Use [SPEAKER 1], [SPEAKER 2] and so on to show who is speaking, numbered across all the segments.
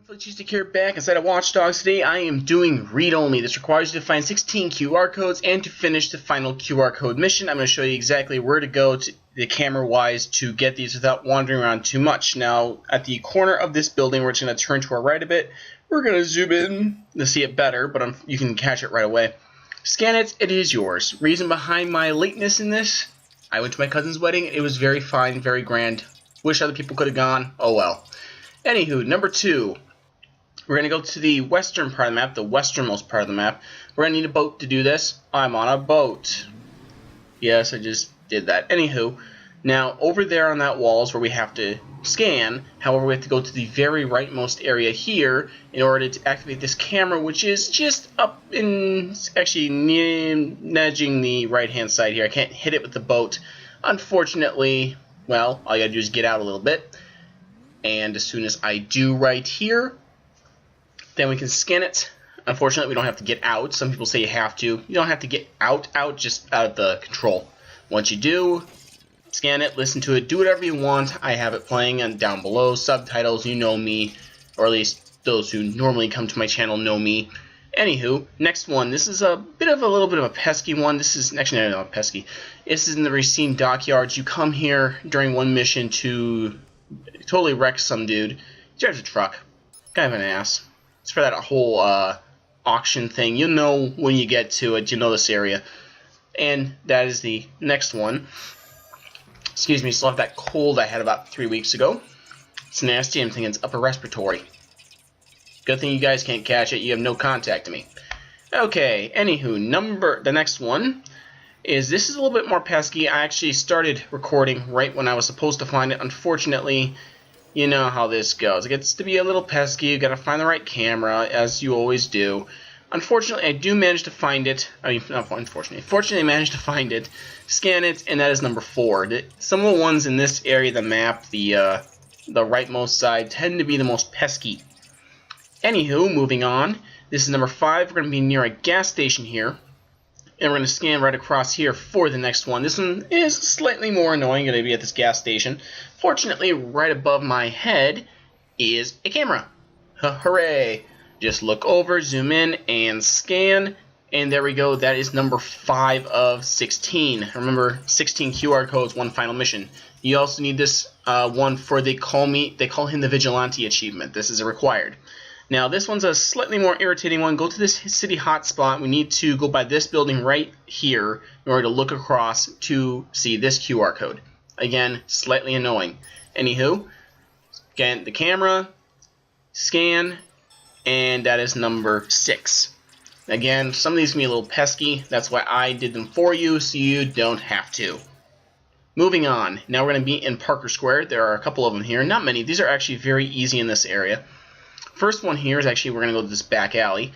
[SPEAKER 1] Logistic here, back inside of Watch Dogs. Today I am doing read-only. This requires you to find 16 QR codes and to finish the final QR code mission. I'm going to show you exactly where to go to the camera-wise to get these without wandering around too much. Now, at the corner of this building, we're just going to turn to our right a bit. We're going to zoom in to see it better, but you can catch it right away. Scan it, it is yours. Reason behind my lateness in this, I went to my cousin's wedding. It was very fine, very grand. Wish other people could have gone. Oh well. Anywho, number 2. We're going to go to the western part of the map, the westernmost part of the map. We're going to need a boat to do this. I'm on a boat. Yes, I just did that. Anywho, now over there on that wall is where we have to scan. However, we have to go to the very rightmost area here in order to activate this camera, which is just up in, actually nudging the right-hand side here. I can't hit it with the boat. Unfortunately, well, all you gotta do is get out a little bit. And as soon as I do right here, then we can scan it. Unfortunately, we don't have to get out. Some people say you have to. You don't have to get out, just out of the control. Once you do, scan it, listen to it, do whatever you want. I have it playing and down below. Subtitles, you know me. Or at least those who normally come to my channel know me. Anywho, next one. This is a little bit of a pesky one. This is, actually not pesky. This is in the Racine dockyards. You come here during one mission to totally wreck some dude. He drives a truck. Kind of an ass. It's for that whole auction thing. You'll know when you get to it. You know this area. And that is the next one. Excuse me, still have that cold I had about 3 weeks ago. It's nasty. I'm thinking it's upper respiratory. Good thing you guys can't catch it. You have no contact to me. Okay, anywho, the next one is, this is a little bit more pesky. I actually started recording right when I was supposed to find it. Unfortunately, you know how this goes. It gets to be a little pesky. You gotta find the right camera, as you always do. Unfortunately, I do manage to find it. I mean, not unfortunately. Fortunately, I managed to find it, scan it, and that is number 4. Some of the ones in this area of the map, the rightmost side, tend to be the most pesky. Anywho, moving on. This is number 5. We're gonna be near a gas station here. And we're going to scan right across here for the next one. This one is slightly more annoying. Going to be at this gas station. Fortunately, right above my head is a camera. Hooray! Just look over, zoom in, and scan. And there we go. That is number 5 of 16. Remember, 16 QR codes, 1 final mission. You also need this one for they call him the Vigilante achievement. This is a required. Now, this one's a slightly more irritating one. Go to this city hotspot. We need to go by this building right here in order to look across to see this QR code. Again, slightly annoying. Anywho, again, the camera, scan, and that is number 6. Again, some of these can be a little pesky. That's why I did them for you, so you don't have to. Moving on. Now we're going to be in Parker Square. There are a couple of them here. Not many. These are actually very easy in this area. First one here is actually, we're going to go to this back alley.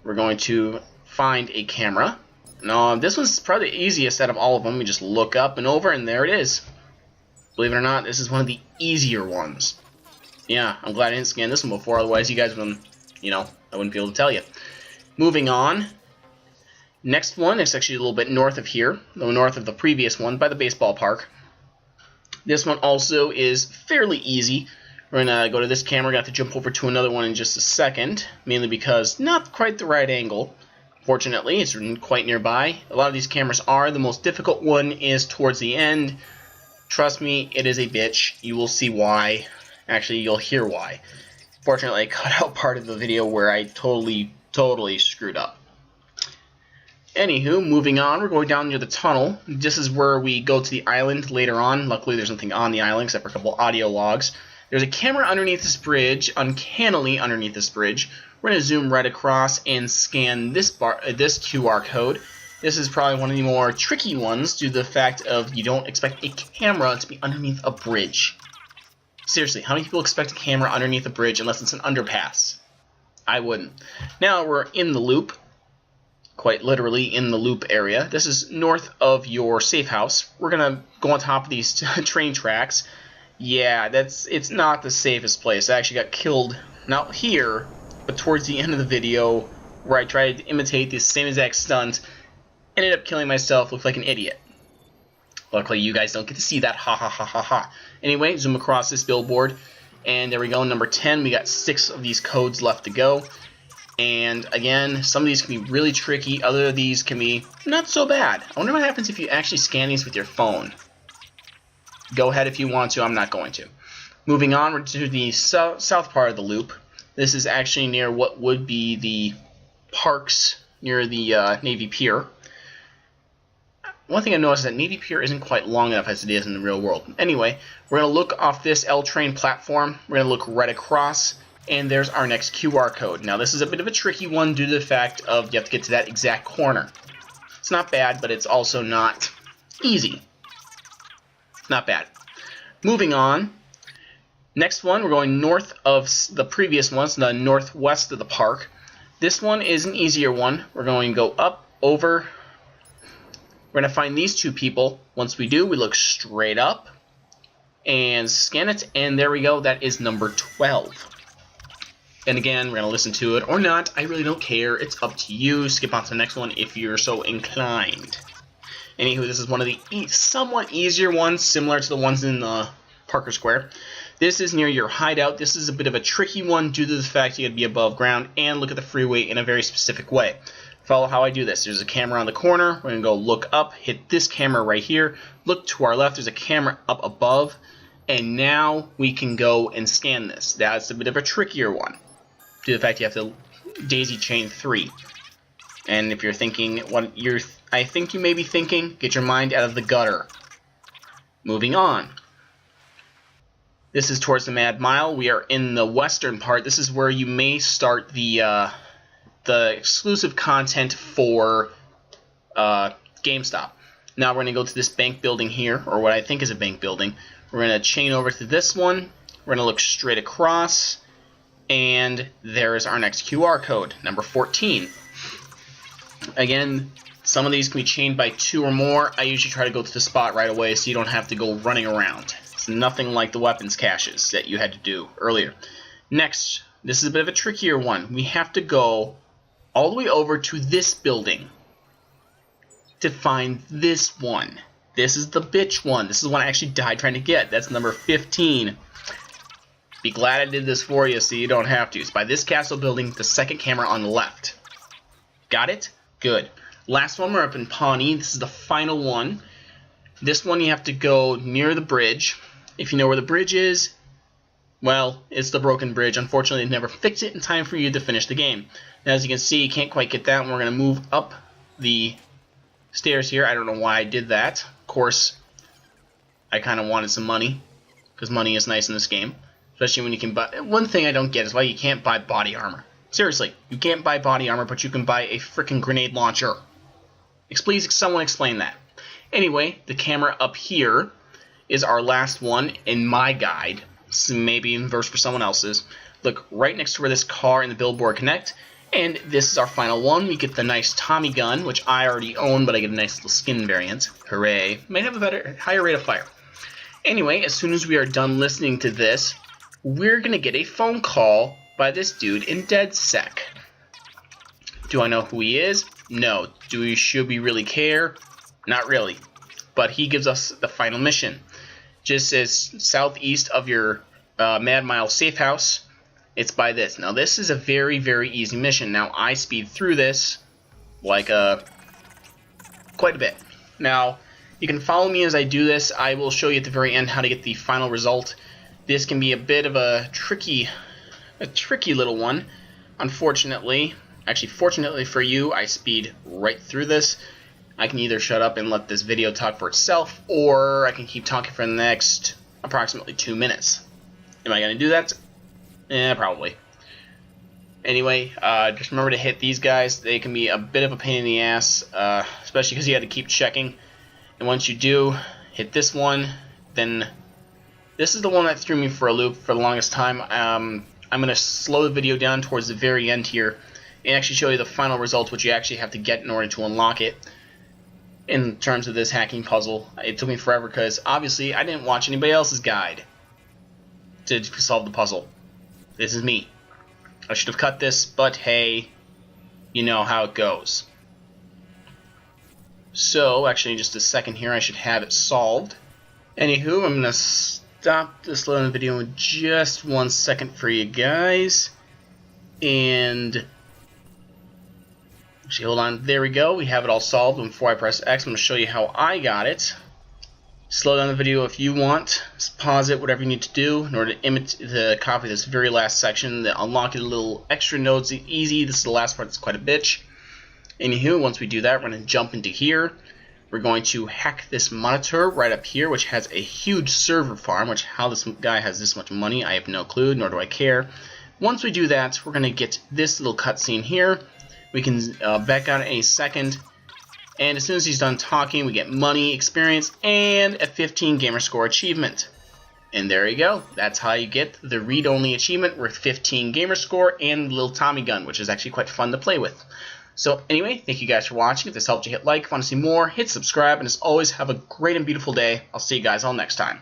[SPEAKER 1] We're going to find a camera. Now, this one's probably the easiest out of all of them. We just look up and over, and there it is. Believe it or not, this is one of the easier ones. Yeah, I'm glad I didn't scan this one before, otherwise you guys wouldn't, I wouldn't be able to tell you. Moving on. Next one is actually a little bit north of here, north of the previous one, by the baseball park. This one also is fairly easy. We're going to go to this camera. We're going to have to jump over to another one in just a second, mainly because not quite the right angle. Fortunately, it's quite nearby. A lot of these cameras are. The most difficult one is towards the end. Trust me, it is a bitch. You will see why. Actually, you'll hear why. Fortunately, I cut out part of the video where I totally screwed up. Anywho, moving on, we're going down near the tunnel. This is where we go to the island later on. Luckily, there's nothing on the island except for a couple audio logs. There's a camera underneath this bridge, uncannily underneath this bridge. We're going to zoom right across and scan this QR code. This is probably one of the more tricky ones due to the fact of you don't expect a camera to be underneath a bridge. Seriously, how many people expect a camera underneath a bridge unless it's an underpass? I wouldn't. Now we're in the loop, quite literally in the loop area. This is north of your safe house. We're going to go on top of these train tracks. Yeah, it's not the safest place. I actually got killed, not here, but towards the end of the video, where I tried to imitate the same exact stunt, ended up killing myself, looked like an idiot. Luckily, you guys don't get to see that, ha ha ha ha ha. Anyway, zoom across this billboard. And there we go, number 10. We got 6 of these codes left to go. And again, some of these can be really tricky. Other of these can be not so bad. I wonder what happens if you actually scan these with your phone. Go ahead if you want to. I'm not going to. Moving on, we're to the south part of the loop. This is actually near what would be the parks near the Navy Pier. One thing I noticed is that Navy Pier isn't quite long enough as it is in the real world. Anyway, we're going to look off this L-train platform. We're going to look right across, and there's our next QR code. Now, this is a bit of a tricky one due to the fact of you have to get to that exact corner. It's not bad, but it's also not easy. Not bad. Moving on. Next one, we're going north of the previous ones, the northwest of the park. This one is an easier one. We're going to go up, over. We're going to find these 2 people. Once we do, we look straight up and scan it, and there we go. That is number 12. And again, we're going to listen to it or not. I really don't care. It's up to you. Skip on to the next one if you're so inclined. Anywho, this is one of the somewhat easier ones, similar to the ones in the Parker Square. This is near your hideout. This is a bit of a tricky one due to the fact you got to be above ground and look at the freeway in a very specific way. Follow how I do this. There's a camera on the corner. We're going to go look up, hit this camera right here. Look to our left. There's a camera up above. And now we can go and scan this. That's a bit of a trickier one due to the fact you have to daisy chain 3. And if you're thinking what I think you may be thinking, get your mind out of the gutter. Moving on. This is towards the Mad Mile. We are in the western part. This is where you may start the exclusive content for GameStop. Now we're going to go to this bank building here, or what I think is a bank building. We're going to chain over to this one. We're going to look straight across, and there is our next QR code, number 14. Again, some of these can be chained by 2 or more. I usually try to go to the spot right away so you don't have to go running around. It's nothing like the weapons caches that you had to do earlier. Next, this is a bit of a trickier one. We have to go all the way over to this building to find this one. This is the bitch one. This is the one I actually died trying to get. That's number 15. Be glad I did this for you so you don't have to. It's by this castle building, the second camera on the left. Got it? Good. Last one, we're up in Pawnee. This is the final one. This one you have to go near the bridge. If you know where the bridge is, well, it's the broken bridge. Unfortunately, they never fixed it in time for you to finish the game. Now, as you can see, you can't quite get that, and we're going to move up the stairs here. I don't know why I did that. Of course, I kind of wanted some money, because money is nice in this game. Especially when you can buy... One thing I don't get is why you can't buy body armor. Seriously, you can't buy body armor, but you can buy a freaking grenade launcher. Please, someone explain that. Anyway, the camera up here is our last one in my guide. So maybe in verse for someone else's. Look right next to where this car and the billboard connect. And this is our final one. We get the nice Tommy gun, which I already own, but I get a nice little skin variant. Hooray. Might have a higher rate of fire. Anyway, as soon as we are done listening to this, we're going to get a phone call by this dude in DedSec. Do I know who he is? No. Should we really care? Not really. But he gives us the final mission. Just as southeast of your Mad Mile safe house, it's by this. Now this is a very, very easy mission. Now I speed through this like quite a bit. Now you can follow me as I do this. I will show you at the very end how to get the final result. This can be a bit of a tricky little one. Unfortunately, actually fortunately for you, I speed right through this. I can either shut up and let this video talk for itself, or I can keep talking for the next approximately 2 minutes. Am I going to do that? Yeah, probably. Anyway, just remember to hit these guys. They can be a bit of a pain in the ass, especially because you have to keep checking. And once you do, hit this one, then this is the one that threw me for a loop for the longest time. I'm going to slow the video down towards the very end here and actually show you the final result, which you actually have to get in order to unlock it. In terms of this hacking puzzle, it took me forever because obviously I didn't watch anybody else's guide to solve the puzzle. This is me. I should have cut this, but hey, you know how it goes. So, actually, just a second here, I should have it solved. Anywho, I'm going to stop the slow down the video in just 1 second for you guys. And actually, hold on. There we go. We have it all solved. And before I press X, I'm going to show you how I got it. Slow down the video if you want. Just pause it, whatever you need to do in order to copy this very last section. The unlocking the little extra nodes easy. This is the last part that's quite a bitch. Anywho, once we do that, we're going to jump into here. We're going to hack this monitor right up here, which has a huge server farm, which how this guy has this much money, I have no clue, nor do I care. Once we do that, we're going to get this little cutscene here. We can back out in a second. And as soon as he's done talking, we get money, experience, and a 15 gamer score achievement. And there you go. That's how you get the read-only achievement with 15 gamer score and little Tommy gun, which is actually quite fun to play with. So anyway, thank you guys for watching. If this helped you, hit like. If you want to see more, hit subscribe. And as always, have a great and beautiful day. I'll see you guys all next time.